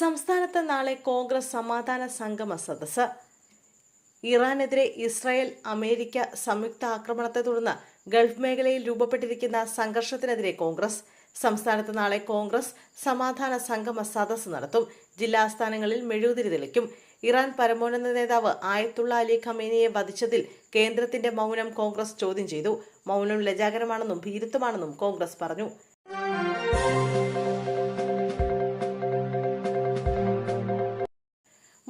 സംസ്ഥാനത്ത് നാളെ കോൺഗ്രസ് സമാധാന സംഗമ സദസ്സ്. ഇറാനെതിരെ ഇസ്രായേൽ അമേരിക്ക സംയുക്ത ആക്രമണത്തെ തുടർന്ന് ഗൾഫ് മേഖലയിൽ രൂപപ്പെട്ടിരിക്കുന്ന സംഘർഷത്തിനെതിരെ കോൺഗ്രസ്. സംസ്ഥാനത്ത് നാളെ കോൺഗ്രസ് സമാധാന സംഗമ സദസ്സ് നടത്തും. ജില്ലാസ്ഥാനങ്ങളിൽ മെഴുകുതിരി തെളിക്കും. ഇറാൻ പരമോന്നത നേതാവ് ആയത്തുള്ള അലി ഖമേനിയെ വധിച്ചതിൽ കേന്ദ്രത്തിന്റെ മൗനം കോൺഗ്രസ് ചോദ്യം ചെയ്തു. മൗനം ലജ്ജാകരമാണെന്നും ഭീരുത്വമാണെന്നും കോൺഗ്രസ് പറഞ്ഞു.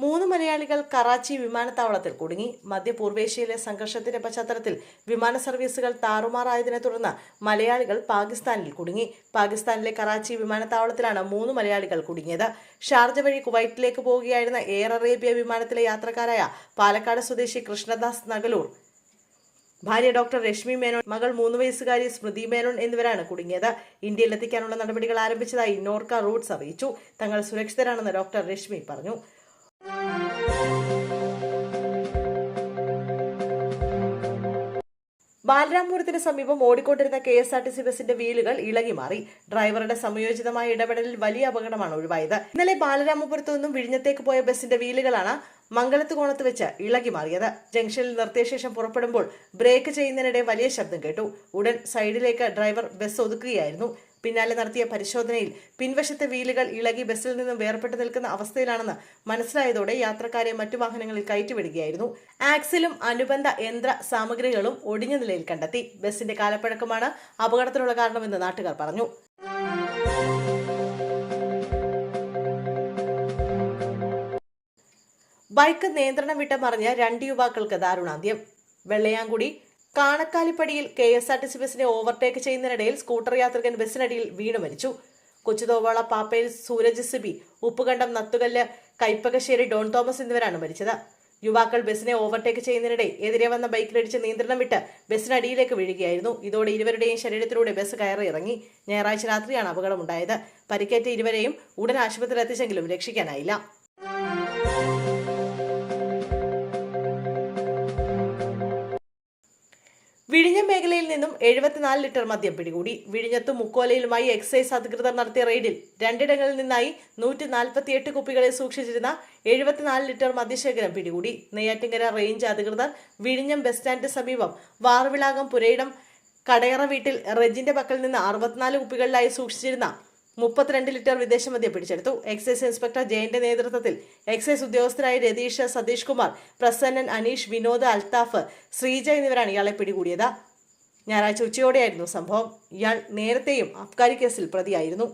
മൂന്ന് മലയാളികൾ കറാച്ചി വിമാനത്താവളത്തിൽ കുടുങ്ങി. മധ്യപൂർവേഷ്യയിലെ സംഘർഷത്തിന്റെ പശ്ചാത്തലത്തിൽ വിമാന സർവീസുകൾ താറുമാറായതിനെ തുടർന്ന് മലയാളികൾ പാകിസ്ഥാനിൽ കുടുങ്ങി. പാകിസ്ഥാനിലെ കറാച്ചി വിമാനത്താവളത്തിലാണ് മൂന്ന് മലയാളികൾ കുടുങ്ങിയത്. ഷാർജ വഴി കുവൈറ്റിലേക്ക് പോവുകയായിരുന്ന എയർ അറേബ്യ വിമാനത്തിലെ യാത്രക്കാരായ പാലക്കാട് സ്വദേശി കൃഷ്ണദാസ് നഗലൂർ, ഭാര്യ ഡോക്ടർ രശ്മി മേനോൻ, മകൾ 3 വയസ്സുകാരി സ്മൃതി മേനോൻ എന്നിവരാണ് കുടുങ്ങിയത്. ഇന്ത്യയിലെത്തിക്കാനുള്ള നടപടികൾ ആരംഭിച്ചതായി നോർക്ക റൂട്ട്സ് അറിയിച്ചു. തങ്ങൾ സുരക്ഷിതരാണെന്ന് ഡോക്ടർ രശ്മി പറഞ്ഞു. ബാലരാമപുരത്തിന് സമീപം ഓടിക്കൊണ്ടിരുന്ന KSRTC ബസിന്റെ വീലുകൾ ഇളകി മാറി. ഡ്രൈവറുടെ സമയോചിതമായ ഇടപെടലിൽ വലിയ അപകടമാണ് ഒഴിവായത്. ഇന്നലെ ബാലരാമപുരത്തു നിന്നും വിഴിഞ്ഞത്തേക്ക് പോയ ബസിന്റെ വീലുകളാണ് മംഗലത്ത് കോണത്ത് വെച്ച് ഇളകി മാറിയത്. ജംഗ്ഷനിൽ നിർത്തിയ ശേഷം പുറപ്പെടുമ്പോൾ ബ്രേക്ക് ചെയ്യുന്നതിനിടെ വലിയ ശബ്ദം കേട്ടു. ഉടൻ സൈഡിലേക്ക് ഡ്രൈവർ ബസ് ഒതുക്കുകയായിരുന്നു. പിന്നാലെ നടത്തിയ പരിശോധനയിൽ പിൻവശത്തെ വീലുകൾ ഇളകി ബസ്സിൽ നിന്നും വേർപെട്ട് നിൽക്കുന്ന അവസ്ഥയിലാണെന്ന് മനസ്സിലായതോടെ യാത്രക്കാരെ മറ്റു വാഹനങ്ങളിൽ കയറ്റിവിടുകയായിരുന്നു. ആക്സിലും അനുബന്ധ യന്ത്ര സാമഗ്രികളും ഒടിഞ്ഞ നിലയിൽ കണ്ടെത്തി. ബസിന്റെ കാലപ്പഴക്കമാണ് അപകടത്തിനുള്ള കാരണമെന്ന് നാട്ടുകാർ പറഞ്ഞു. ബൈക്ക് നിയന്ത്രണം വിട്ട് മറിഞ്ഞ 2 യുവാക്കൾക്ക് ദാരുണാന്ത്യം. വെള്ളയാങ്കുടി കാണക്കാലിപ്പടിയിൽ KSRTC ബസിനെ ഓവർടേക്ക് ചെയ്യുന്നതിനിടയിൽ സ്കൂട്ടർ യാത്രികൻ ബസിനടിയിൽ വീണു മരിച്ചു. കൊച്ചുതോവാള പാപ്പയിൽ സൂരജ് സിബി, ഉപ്പുകണ്ടം നത്തുകല്ല് കൈപ്പകശ്ശേരി ഡോൺ തോമസ് എന്നിവരാണ് മരിച്ചത്. യുവാക്കൾ ബസിനെ ഓവർടേക്ക് ചെയ്യുന്നതിനിടെ എതിരെ വന്ന ബൈക്കിലിടിച്ച് നിയന്ത്രണം വിട്ട് ബസിനടിയിലേക്ക് വീഴുകയായിരുന്നു. ഇതോടെ ഇരുവരുടെയും ശരീരത്തിലൂടെ ബസ് കയറി ഇറങ്ങി. ഞായറാഴ്ച രാത്രിയാണ് അപകടമുണ്ടായത്. പരിക്കേറ്റ ഇരുവരെയും ഉടൻ ആശുപത്രിയിൽ എത്തിച്ചെങ്കിലും രക്ഷിക്കാനായില്ല. വിഴിഞ്ഞം മേഖലയിൽ നിന്നും 74 ലിറ്റർ മദ്യം പിടികൂടി. വിഴിഞ്ഞത്തും മുക്കോലയിലുമായി എക്സൈസ് അധികൃതർ നടത്തിയ റെയ്ഡിൽ 2 ഇടങ്ങളിൽ നിന്നായി 148 കുപ്പികളിൽ സൂക്ഷിച്ചിരുന്ന 74 ലിറ്റർ മദ്യശേഖരം പിടികൂടി. നെയ്യാറ്റിങ്കര റേഞ്ച് അധികൃതർ വിഴിഞ്ഞം ബസ് സ്റ്റാൻഡിന് സമീപം വാർവിളാകം പുരയിടം കടയറ വീട്ടിൽ റെജിന്റെ പക്കൽ നിന്ന് 64 കുപ്പികളിലായി സൂക്ഷിച്ചിരുന്ന 32 ലിറ്റർ വിദേശ മദ്യം പിടിച്ചെടുത്തു. എക്സൈസ് ഇൻസ്പെക്ടർ ജയന്റെ നേതൃത്വത്തിൽ എക്സൈസ് ഉദ്യോഗസ്ഥരായ രതീഷ്, സതീഷ് കുമാർ, പ്രസന്നൻ, അനീഷ്, വിനോദ്, അൽത്താഫ്, ശ്രീജ എന്നിവരാണ് ഇയാളെ പിടികൂടിയത്. ഞായറാഴ്ച ഉച്ചയോടെയായിരുന്നു സംഭവം. ഇയാൾ നേരത്തെയും അബ്കാരി കേസിൽ പ്രതിയായിരുന്നു.